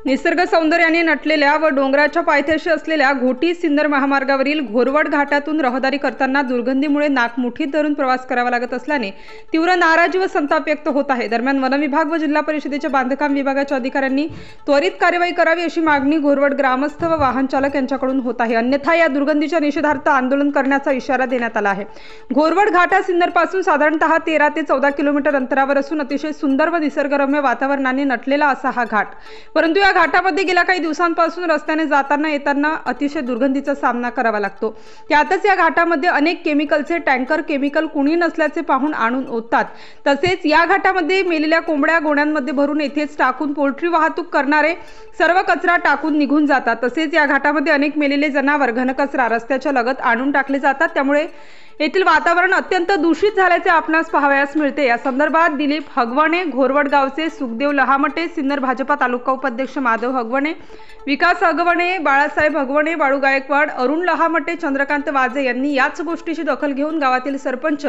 निसर्ग सौंदर्याने नटलेल्या व डोंगराच्या पायथ्याशी असलेल्या घोटी सिन्नर महामार्गावरील घोरवड घाटातून रहदारी करताना दुर्गंधीमुळे नाक मुठीत धरून प्रवास करावा लागत असल्याने तीव्र नाराजी व संताप व्यक्त होत आहे। दरम्यान वन विभाग व जिल्हा परिषदेच्या बांधकाम विभागाच्या अधिकाऱ्यांनी त्वरित कार्यवाही करावी अशी मागणी घोरवड ग्रामस्थ व वाहन चालक यांच्याकडून होत आहे। अन्यथा या दुर्गंधीच्या निषेधार्थ आंदोलन करण्याचा इशारा देण्यात आला आहे। घोरवड घाट हा सिन्नर पासून साधारणतः 13 ते 14 किलोमीटर अंतरावर असून अतिशय सुंदर व निसर्गरम्य वातावरणाने नटलेला असा हा घाट, परंतु या घाटामध्ये गेल्या काही दिवसांपासून रस्त्याने जाताना येताना अतिशय दुर्गंधीचा सामना करावा लागतो। त्यातच या घाटामध्ये अनेक केमिकलचे टँकर केमिकल कुणी नसल्याचे पाहून आणून ओततात। तसेच या घाटामध्ये मेलेल्या कोंबड्या गोण्यांमध्ये भरून येथेच टाकून पोल्ट्री वाहतूक करणारे सर्व कचरा टाकून निघून जातात। तसेच या घाटामध्ये अनेक मेलेले जनावर घनकचरा रस्त्याच्या लगत आणून टाकले जातात, त्यामुळे येथील वातावरण अत्यंत दूषित झाल्याचे आपणास पाहावयास मिळते। या संदर्भात दिलीप हगवणे, घोरवड गावचे सुखदेव लहामटे, सिन्नर भाजपा तालुका उपाध्यक्ष माधव हगवणे, विकास हगवणे, बाळासाहेब हगवणे, बाळू गायकवाड, अरुण लहामटे, चंद्रकांत वाजे यांनी याच गोष्टीची दखल घेऊन गावातील सरपंच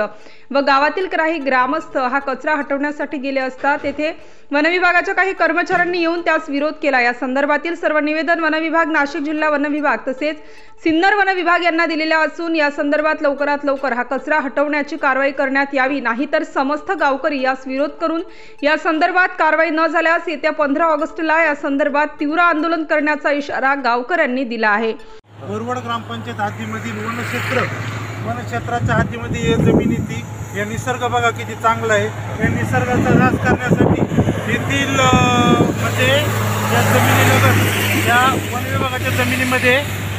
व गावातील काही ग्रामस्थ हा कचरा हटवण्यासाठी गेले असता तेथे वन विभागाच्या काही कर्मचाऱ्यांनी येऊन त्यास विरोध केला। या संदर्भातील सर्व निवेदन वन विभाग, नाशिक जिल्हा वन विभाग तसेच सिन्नर वन विभाग यांना दिलेल्या असून या संदर्भात लवकरात लवकर हा कचरा हटवण्याची कारवाई करण्यात यावी, नाहीतर समस्त गावकरी यास विरोध करून या संदर्भात कारवाई न झाल्यास येत्या 15 ऑगस्टला या संदर्भात तीव्र आंदोलन करण्याचा इशारा गावकऱ्यांनी दिला आहे। घोरवड ग्रामपंचायत हद्दीमधील वनक्षेत्राच्या हद्दीमध्ये जमिनी ती या निसर्ग बघा किती चांगला आहे। या निसर्गाचा ऱ्हास करण्यासाठी येथील म्हणजे या जमिनीलगत या वन विभागाच्या जमिनीमध्ये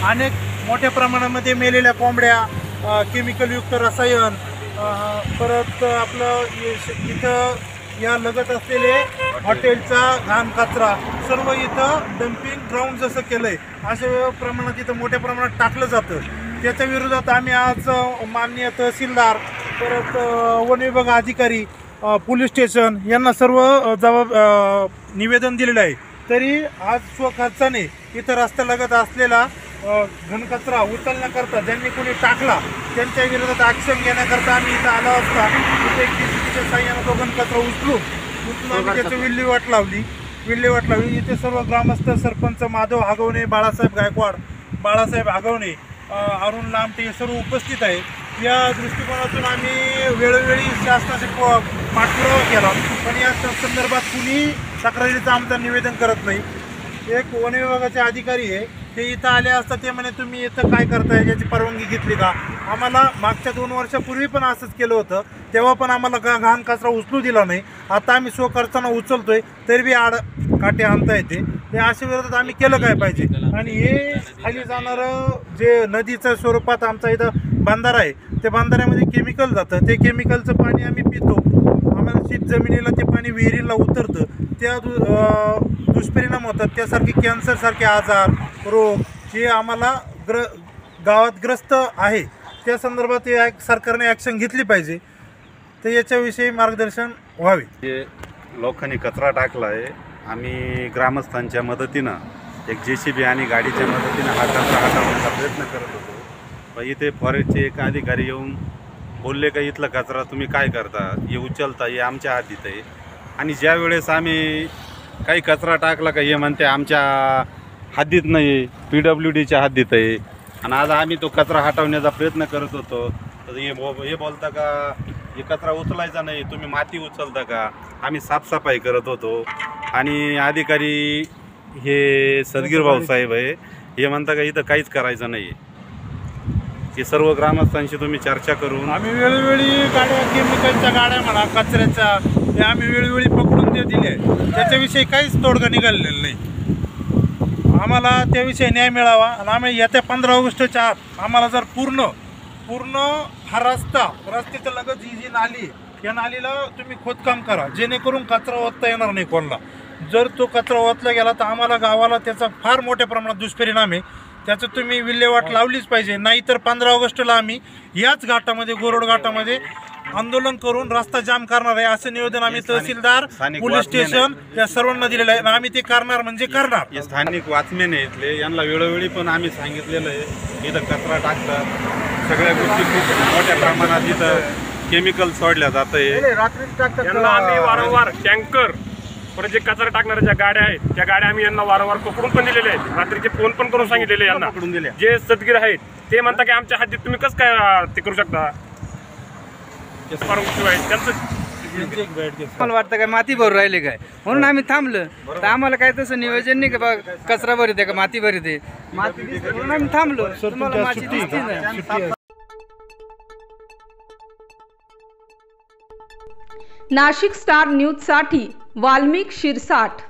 अनेक मोठ्या प्रमाणामध्ये मेलेल्या कोंबड्या, केमिकलयुक्त रसायन, परत आपलं इथं या लगत असलेले हॉटेलचा घाण कचरा सर्व इथं डम्पिंग ग्राउंड जसं केलं आहे अशा प्रमाणात इथं मोठ्या प्रमाणात टाकलं जातं। त्याच्या विरोधात आम्ही आज माननीय तहसीलदार, परत वन विभाग अधिकारी, पोलीस स्टेशन यांना सर्व निवेदन दिलेलं आहे। तरी आज स्वखर्चाने इथं रस्त्यालगत असलेला घनकचरा उचलण्याकरता ज्यांनी कोणी टाकला त्यांच्या विरोधात ॲक्शन घेण्याकरता आम्ही इथं आलो असता इथे एक DCPच्या साह्यानं तो घनकचरा उचलून आम्ही त्याची विल्हेवाट लावली। इथे सर्व ग्रामस्थ, सरपंच माधव हगवणे, बाळासाहेब गायकवाड, बाळासाहेब हगवणे, अरुण लामटे हे सर्व उपस्थित आहेत। या दृष्टिकोनातून आम्ही वेळोवेळी शासनाचे पाठपुरावा केला, पण या संदर्भात कुणी तक्रारीचं आमचं निवेदन करत नाही। एक वन विभागाचे अधिकारी आहे ते इथं आले असता ते म्हणे तुम्ही इथं काय करताय, याची परवानगी घेतली का? आम्हाला मागच्या 2 वर्षापूर्वी पण असंच केलं होतं, तेव्हा पण आम्हाला घाण कचरा उचलू दिला नाही। आता आम्ही स्वखर्चानं उचलतोय तरी बी काटे आणता येते। ते अशा विरोधात आम्ही केलं काय पाहिजे? आणि हे खाली जाणारं जे नदीच्या स्वरूपात आमचा इथं बंधारा आहे, त्या बंधाऱ्यामध्ये केमिकल जातं, ते केमिकलचं पाणी आम्ही पितो, आम्हाला शेत जमिनीला ते पाणी विहिरीला उतरतं, त्या दुष्परिणाम होतात, त्यासारखे कॅन्सरसारखे आजार, रोग हे आम्हाला गावात ग्रस्त आहे। त्या संदर्भात सरकारने ॲक्शन घेतली पाहिजे, तर याच्याविषयी मार्गदर्शन व्हावे। जे लोकांनी कचरा टाकला आहे, आम्ही ग्रामस्थांच्या मदतीनं एक JCB आणि गाडीच्या मदतीनं हा कचरा हटवण्याचा प्रयत्न करत होतो, पण इथे फॉरेस्टचे एक अधिकारी येऊन बोलले का इथला कचरा तुम्ही काय करता, हे उचलता, हे आमच्या हद्दीत आहे। आणि ज्या वेळेस आम्ही काही कचरा टाकला का हे म्हणते आमच्या हद्दीत नाही, PWDच्या हद्दीत आहे। आणि आज आम्ही तो कचरा हटवण्याचा प्रयत्न करत होतो, तर हे बोलता का हे कचरा उचलायचा नाही, तुम्ही माती उचलता का? आम्ही साफसफाई करत होतो। आणि अधिकारी हे सदगीर भाऊसाहेब आहे, हे म्हणता का इथं काहीच करायचं नाही, हे सर्व ग्रामस्थांशी तुम्ही चर्चा करून आम्ही वेळोवेळी गाड्या, केमिकलच्या गाड्या म्हणा, कचऱ्याच्या, हे आम्ही वेळोवेळी पकडून ते दिले, त्याच्याविषयी काहीच तोडगा निघालेला नाही। आम्हाला त्याविषयी न्याय मिळावा आणि आम्ही येत्या 15 ऑगस्टच्या आत आम्हाला जर पूर्ण हा रस्त्याच्या लगत जी नाली, या नालीला तुम्ही खोदकाम करा, जेणेकरून कचरा ओतता येणार नाही कोणाला। जर तो कचरा ओतला गेला तर आम्हाला गावाला त्याचा फार मोठ्या प्रमाणात दुष्परिणाम आहे, त्याचं तुम्ही विल्हेवाट लावलीच पाहिजे। नाहीतर 15 ऑगस्टला आम्ही याच घाटामध्ये, घोरवड घाटामध्ये आंदोलन करून रस्ता जाम करणार आहे, असं निवेदन आम्ही तहसीलदार, पोलीस स्टेशन या सर्वांना दिलेलं आहे। आम्ही ते करणार म्हणजे करणार। हे स्थानिक वॉचमॅन आहे इथले, यांना वेळोवेळी पण आम्ही सांगितलेलं आहे इथं कचरा टाकतात, सगळ्या गोष्टी खूप मोठ्या प्रमाणात इथं केमिकल सोडल्या जात आहे। रात्री टाकतात, आम्ही वारंवार टँकर परत जे कचरा टाकणाऱ्या ज्या गाड्या आहेत त्या गाड्या आम्ही यांना वारंवार पकडून पण दिलेले आहेत, रात्रीचे फोन पण करून सांगितलेले यांना पकडून दिल्या. जे सदगीर आहेत ते म्हणता की आमच्या हद्दीत तुम्ही कसं काय ते करू शकता, परवानगी आहे त्यांचं. मला वाटतं काय माती भरून राहिले काय म्हणून आम्ही थांबलं, तर आम्हाला काय तसं नियोजन नाही का बा कचरा भरते का माती भरते, माती दिसते म्हणून आम्ही थांबलो. तुम्हाला माती दिसते ना. नाशिक स्टार न्यूजसाठी वाल्मिक शिरसाट.